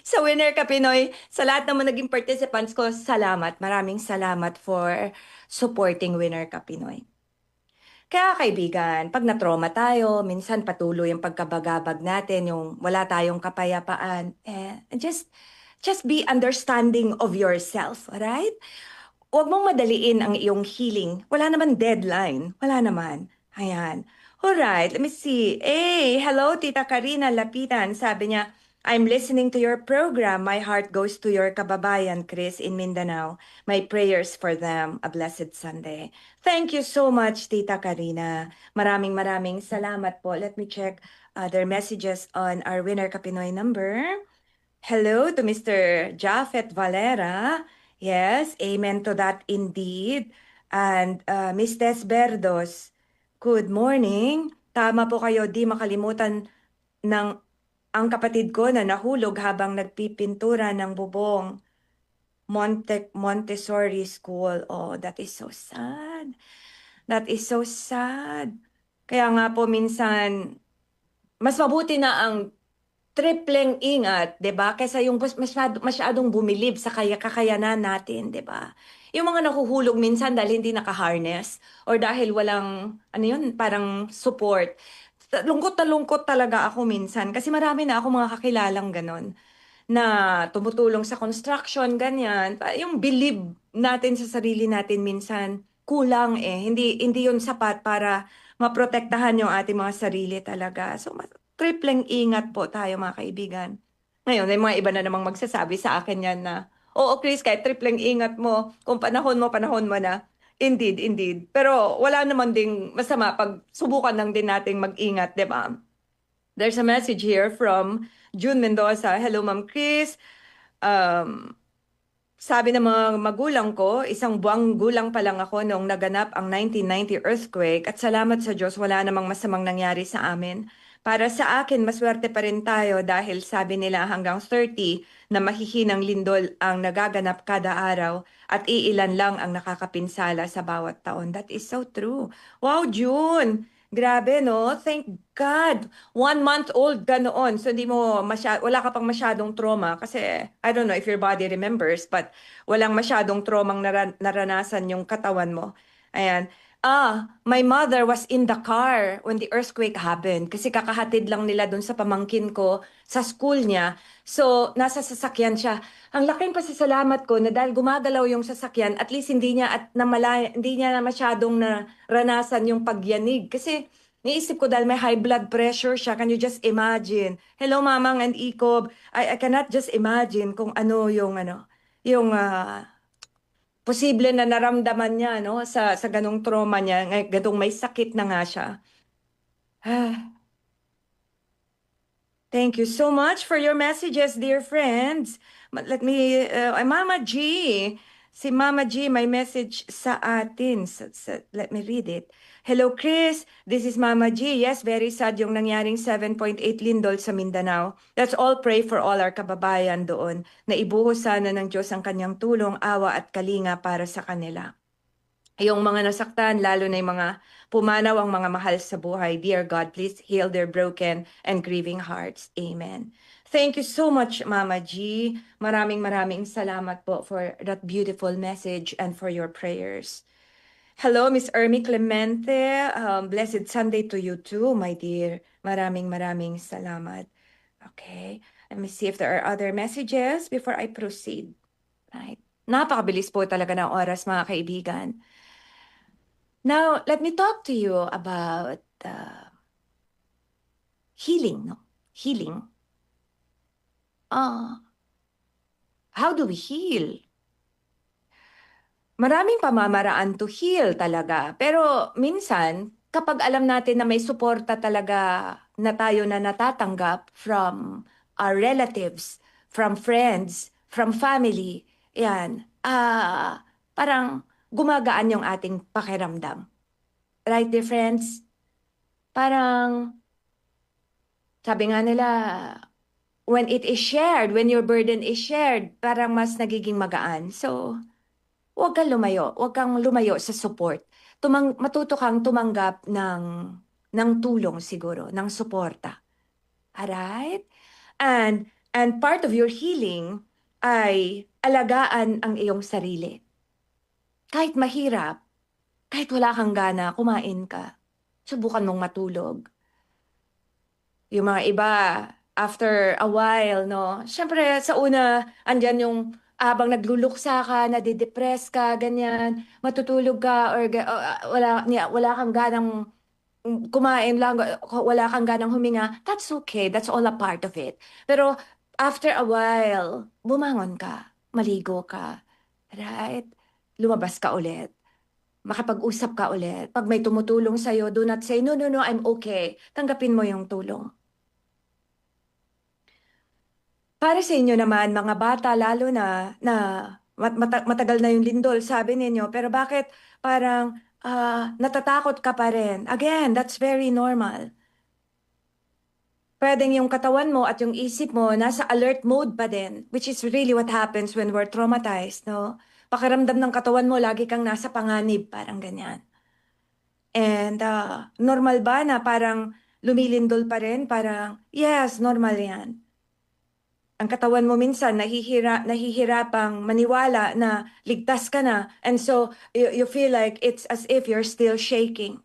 D: Sa Winner Ka Pinoy, sa lahat naman naging participants ko, salamat. Maraming salamat for supporting Winner Ka Pinoy. Kaya kaibigan, pag na-trauma tayo, minsan patuloy ang pagkabagabag natin, yung wala tayong kapayapaan, just be understanding of yourself, right? Huwag mong madaliin ang iyong healing. Wala naman deadline. Wala naman. Ayan. Alright, let me see. Hey, hello, Tita Karina Lapitan. Sabi niya, I'm listening to your program. My heart goes to your kababayan, Chris, in Mindanao. My prayers for them. A blessed Sunday. Thank you so much, Tita Karina. Maraming salamat po. Let me check their messages on our Winner Ka Pinoy number. Hello to Mr. Jafet Valera. Yes, amen to that indeed. And Miss Tess Berdos, good morning. Tama po kayo, di makalimutan ng ang kapatid ko na nahulog habang nagpipintura ng bubong. Montessori School. Oh, that is so sad. That is so sad. Kaya nga po minsan, mas mabuti na ang tripleng ingat, 'di ba? Kaysa yung masyadong bumilib sa kakayanan natin, 'di ba? Yung mga nahuhulog minsan dahil hindi naka-harness or dahil walang parang support. Lungkot na lungkot talaga ako minsan kasi marami na ako mga kakilalang ganon na tumutulong sa construction, ganyan. Yung believe natin sa sarili natin minsan kulang Hindi yun sapat para maprotektahan yung ating mga sarili talaga. So, tripleng ingat po tayo mga kaibigan. Ngayon, may mga iba na namang magsasabi sa akin yan na, oo Chris, kahit tripleng ingat mo, kung panahon mo na. Indeed, indeed. Pero wala naman ding masama pag subukan lang din nating mag-ingat, di ba? There's a message here from June Mendoza. Hello, Ma'am Chris. Sabi ng mga magulang ko, isang buwang gulang pa lang ako noong naganap ang 1990 earthquake at salamat sa Diyos, wala namang masamang nangyari sa amin. Para sa akin, maswerte pa rin tayo dahil sabi nila hanggang 30 na mahihinang lindol ang nagaganap kada araw at iilan lang ang nakakapinsala sa bawat taon. That is so true. Wow, June! Grabe, no? Thank God! 1 month old ka noon. So, wala ka pang masyadong trauma. Kasi, I don't know if your body remembers, but walang masyadong traumang naranasan yung katawan mo. Ayan. My mother was in the car when the earthquake happened kasi kakahatid lang nila dun sa pamangkin ko sa school niya. So, nasa sasakyan siya. Ang laking pasasalamat ko na dahil gumagalaw yung sasakyan, at least hindi niya na masyadong naranasan yung pagyanig. Kasi niisip ko dahil may high blood pressure siya, can you just imagine? Hello, Mamang and Ikob. I cannot just imagine kung ano yung posible na naramdaman niya sa ganong trauma niya, ganong may sakit na nga siya. Thank you so much for your messages, dear friends. Let me, Mama G. Si Mama G, may message sa atin. Let me read it. Hello, Chris. This is Mama G. Yes, very sad yung nangyaring 7.8 lindol sa Mindanao. Let's all pray for all our kababayan doon na ibuhos sana ng Diyos ang kanyang tulong, awa at kalinga para sa kanila. Yung mga nasaktan, lalo na yung mga pumanaw ang mga mahal sa buhay. Dear God, please heal their broken and grieving hearts. Amen. Thank you so much, Mama G. Maraming salamat po for that beautiful message and for your prayers. Hello, Miss Ermi Clemente. Blessed Sunday to you too, my dear. Maraming salamat. Okay, let me see if there are other messages before I proceed. Right. Napakabilis po talaga ng oras, mga kaibigan. Now, let me talk to you about healing, no? Healing. Ah, how do we heal? Maraming pamamaraan to heal talaga. Pero minsan, kapag alam natin na may suporta talaga na tayo na natatanggap from our relatives, from friends, from family, yan, parang gumagaan yung ating pakiramdam. Right, dear friends? Parang, sabi nga nila, when it is shared, when your burden is shared, parang mas nagiging magaan. So, huwag kang lumayo. Huwag kang lumayo sa support. Matuto kang tumanggap ng tulong siguro, ng suporta. Alright? And part of your healing ay alagaan ang iyong sarili. Kahit mahirap, kahit wala kang gana, kumain ka. Subukan mong matulog. Yung mga iba, after a while, no? Siyempre, sa una, andyan yung habang nagluluksa ka, nadidepress ka, ganyan, matutulog ka, or wala kang ganang kumain lang, wala kang ganang huminga, that's okay. That's all a part of it. Pero after a while, bumangon ka, maligo ka, right? Lumabas ka ulit. Makapag-usap ka ulit. Pag may tumutulong sa'yo, do not say, no, I'm okay. Tanggapin mo yung tulong. Para sa inyo naman, mga bata, lalo na matagal na yung lindol, sabi ninyo, pero bakit parang natatakot ka pa rin? Again, that's very normal. Pwedeng yung katawan mo at yung isip mo nasa alert mode pa din, which is really what happens when we're traumatized, no? Pakiramdam ng katawan mo, lagi kang nasa panganib, parang ganyan. And normal ba na parang lumilindol pa rin? Parang, yes, normal yan. Ang katawan mo minsan nahihirapang maniwala na ligtas ka na, and so you feel like it's as if you're still shaking.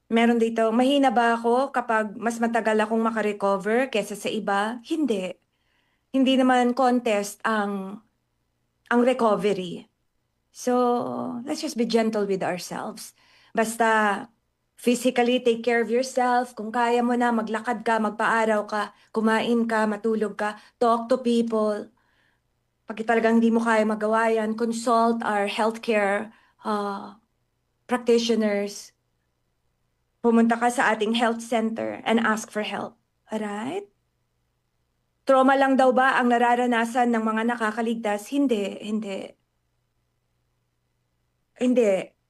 D: Meron dito, mahina ba ako kapag mas matagal akong makarecover kesa sa iba? Hindi. Hindi naman contest ang recovery. So, let's just be gentle with ourselves. Basta physically, take care of yourself. Kung kaya mo na, maglakad ka, magpaaraw ka, kumain ka, matulog ka, talk to people. Pag talagang hindi mo kaya magawa yan, consult our healthcare practitioners. Pumunta ka sa ating health center and ask for help. Alright? Trauma lang daw ba ang nararanasan ng mga nakakaligtas? Hindi.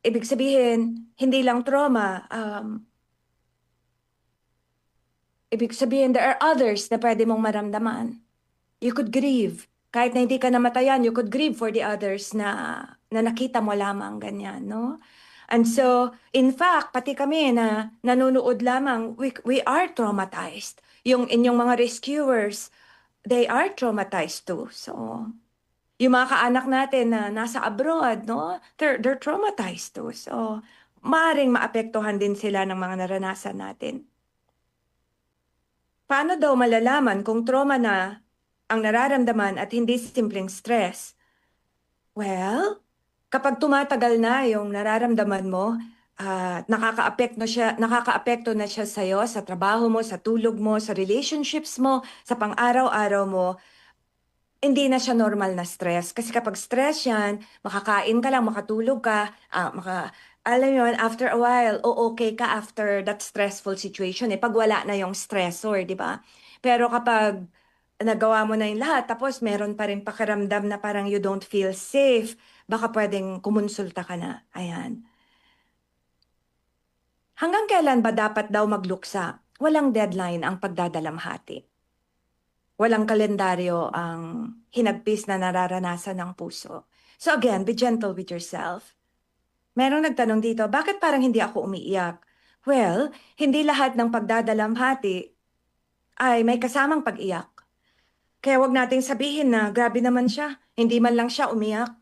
D: Ibig sabihin, hindi lang trauma. Ibig sabihin, there are others na pwede mong maramdaman. You could grieve. Kahit na hindi ka namatayan, you could grieve for the others na nakita mo lamang ganyan, no? And so, in fact, pati kami na nanonood lamang, we are traumatized. Yung inyong mga rescuers, they are traumatized too. So, yung mga kaanak natin na nasa abroad, no? They're traumatized too. So, maaaring maapektuhan din sila ng mga naranasan natin. Paano daw malalaman kung trauma na ang nararamdaman at hindi simpleng stress? Well, kapag tumatagal na yung nararamdaman mo, nakakaapekto na siya sa'yo, sa trabaho mo, sa tulog mo, sa relationships mo, sa pang-araw-araw mo, hindi na siya normal na stress. Kasi kapag stress yan, makakain ka lang, makatulog ka, alam mo yun, after a while, okay ka after that stressful situation. Pag wala na yung stressor, di ba? Pero kapag nagawa mo na yung lahat, tapos meron pa rin pakiramdam na parang you don't feel safe, baka pwedeng kumonsulta ka na. Ayan. Hanggang kailan ba dapat daw magluksa? Walang deadline ang pagdadalamhati. Walang kalendaryo ang hinagpis na nararanasan ng puso. So again, be gentle with yourself. Merong nagtanong dito, bakit parang hindi ako umiiyak? Well, hindi lahat ng pagdadalamhati ay may kasamang pag-iyak. Kaya wag nating sabihin na grabe naman siya, hindi man lang siya umiyak.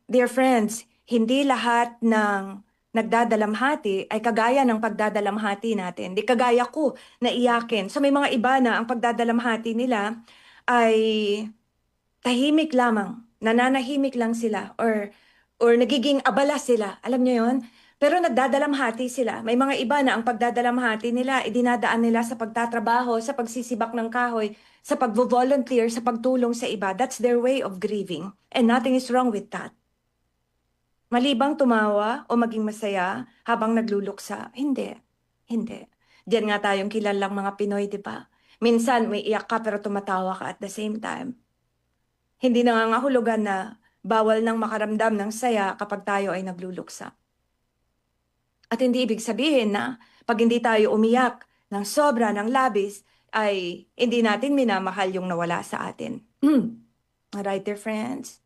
D: Dear friends, hindi lahat ng nagdadalamhati ay kagaya ng pagdadalamhati natin. Di kagaya ko na iyakin. So may mga iba na ang pagdadalamhati nila ay tahimik lamang, nananahimik lang sila or nagiging abala sila. Alam niyo yon? Pero nagdadalamhati sila. May mga iba na ang pagdadalamhati nila, idinadaan nila sa pagtatrabaho, sa pagsisibak ng kahoy, sa pagvo-volunteer, sa pagtulong sa iba. That's their way of grieving. And nothing is wrong with that. Malibang tumawa o maging masaya habang nagluluksa? Hindi. Hindi. Diyan nga tayong kilalang mga Pinoy, di ba? Minsan may iyak ka pero tumatawa ka at the same time. Hindi nangangahulugan na bawal nang makaramdam ng saya kapag tayo ay nagluluksa. At hindi ibig sabihin na pag hindi tayo umiyak ng sobra, ng labis, ay hindi natin minamahal yung nawala sa atin. Alright, dear friends?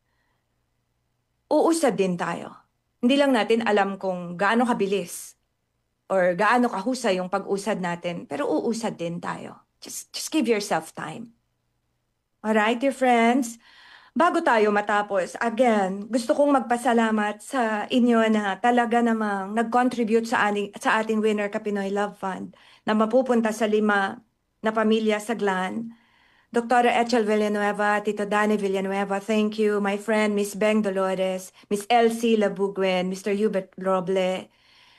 D: Uusad din tayo. Hindi lang natin alam kung gaano kabilis or gaano kahusay yung pag-usad natin, pero uusad din tayo. Just give yourself time. Alright, dear friends? Bago tayo matapos, again, gusto kong magpasalamat sa inyo na talaga namang nag-contribute sa ating Winner Ka Pinoy Love Fund na mapupunta sa 5 na pamilya sa Glan. Dr. Echel Villanueva, Tito Danny Villanueva, thank you. My friend, Miss Beng Dolores, Miss Elsie Labuguen, Mr. Hubert Roble,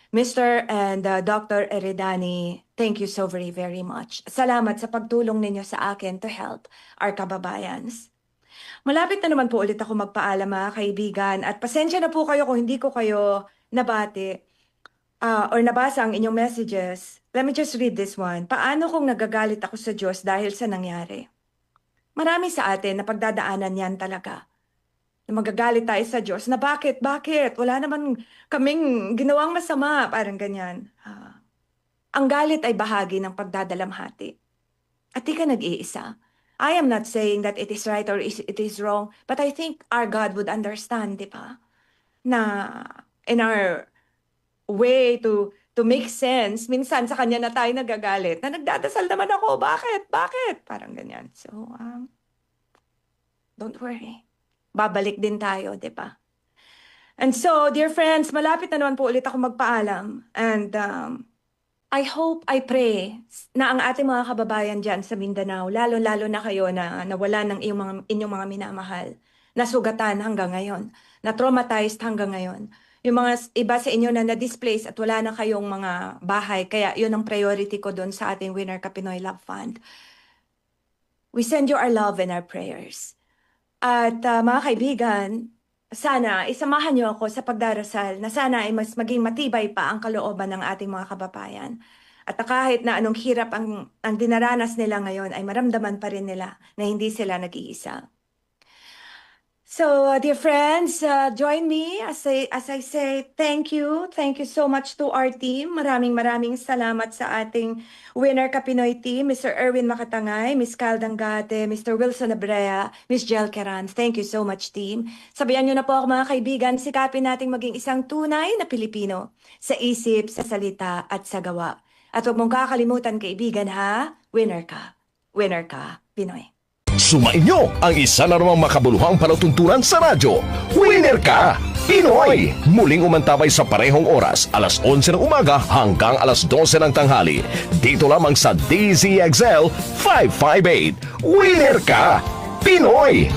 D: Mr. and Dr. Eredani, thank you so very, very much. Salamat sa pagtulong ninyo sa akin to help our kababayans. Malapit na naman po ulit ako magpaalam mga kaibigan at pasensya na po kayo kung hindi ko kayo nabati or nabasa ang inyong messages. Let me just read this one. Paano kung nagagalit ako sa Diyos dahil sa nangyari? Marami sa atin na pagdadaanan yan talaga. Na magagalit tayo sa Diyos na bakit? Wala naman kaming ginawang masama. Parang ganyan. Ang galit ay bahagi ng pagdadalamhati. At di ka nag-iisa. I am not saying that it is right or it is wrong, but I think our God would understand, di ba? Na in our way to make sense, minsan sa kanya na tayo nagagalit, na nagdadasal naman ako, bakit? Parang ganyan. So, don't worry. Babalik din tayo, di ba? And so, dear friends, malapit na naman po ulit ako magpaalam. And I hope, I pray na ang ating mga kababayan dyan sa Mindanao, lalo-lalo na kayo na nawala ng inyong mga minamahal, nasugatan hanggang ngayon, na traumatized hanggang ngayon. Yung mga iba sa inyo na na-displace at wala na kayong mga bahay, kaya yun ang priority ko doon sa ating Winner Ka Pinoy Love Fund. We send you our love and our prayers. At mga kaibigan, sana isamahan niyo ako sa pagdarasal na sana ay mas maging matibay pa ang kalooban ng ating mga kababayan. At kahit na anong hirap ang dinaranas nila ngayon ay maramdaman pa rin nila na hindi sila nag-iisa. So, dear friends, join me as I say thank you. Thank you so much to our team. Maraming salamat sa ating Winner Ka Pinoy team, Mr. Erwin Makatangay, Miss Cal Dangate, Mr. Wilson Abrea, Miss Jel Keran. Thank you so much, team. Sabihan niyo na po ako mga kaibigan, sikapin nating maging isang tunay na Pilipino sa isip, sa salita at sa gawa. At huwag mong kakalimutan, kaibigan, ha? Winner ka. Winner ka, Pinoy.
A: Sumainyo ang isa na namang makabuluhang palatuntunan sa radyo. Winner Ka! Pinoy! Muling umantabay sa parehong oras, alas 11 ng umaga hanggang alas 12 ng tanghali. Dito lamang sa DZXL 558. Winner Ka! Pinoy!